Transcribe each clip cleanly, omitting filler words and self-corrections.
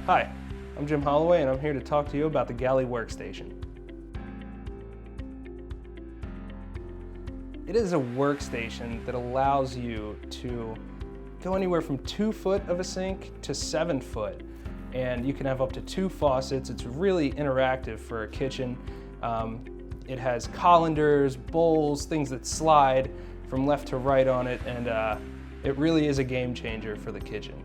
Hi, I'm Jim Holloway and I'm here to talk to you about the Galley Workstation. It is a workstation that allows you to go anywhere from 2 foot of a sink to 7 foot. And you can have up to 2 faucets. It's really interactive for a kitchen. It has colanders, bowls, things that slide from left to right on it, and it really is a game changer for the kitchen.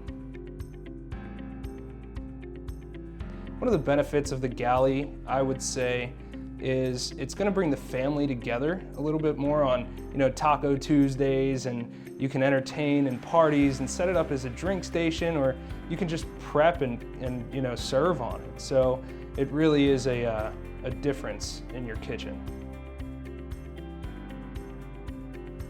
One of the benefits of the Galley, I would say, is it's going to bring the family together a little bit more on, Taco Tuesdays, and you can entertain in parties and set it up as a drink station, or you can just prep and serve on it. So it really is a difference in your kitchen.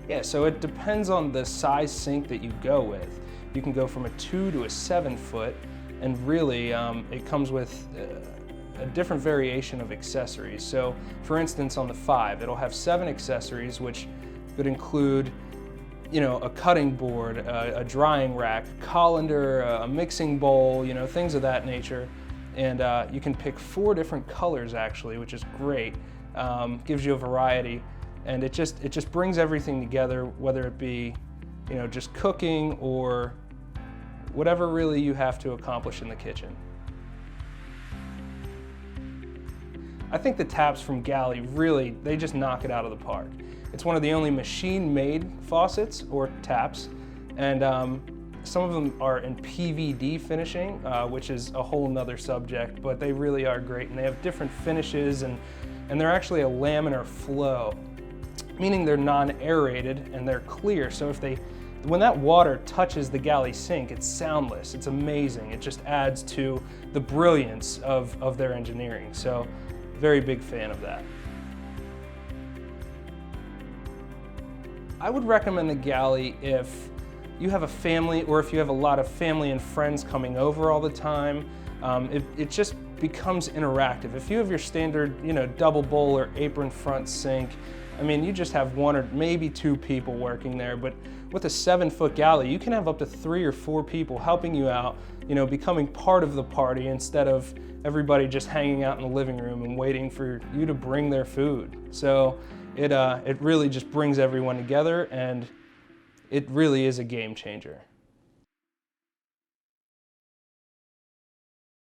Yeah, so it depends on the size sink that you go with. You can go from a 2 to a 7 foot, and really it comes with a different variation of accessories. So for instance, on the 5, it'll have 7 accessories, which would include a cutting board, a drying rack, colander, a mixing bowl, things of that nature. And you can pick 4 different colors actually, which is great. Gives you a variety, and it just brings everything together, whether it be just cooking or whatever really you have to accomplish in the kitchen. I think the taps from Galley really, they just knock it out of the park. It's one of the only machine-made faucets or taps, and some of them are in PVD finishing, which is a whole nother subject, but they really are great, and they have different finishes, and they're actually a laminar flow, meaning they're non-aerated and they're clear. So when that water touches the Galley sink, it's soundless. It's amazing. It just adds to the brilliance of their engineering. So very big fan of that. I would recommend the Galley if you have a family, or if you have a lot of family and friends coming over all the time. It just becomes interactive. If you have your standard, double bowl or apron front sink, you just have 1 or maybe 2 people working there. But with a 7-foot Galley, you can have up to 3 or 4 people helping you out, becoming part of the party instead of everybody just hanging out in the living room and waiting for you to bring their food. So it really just brings everyone together, and it really is a game changer.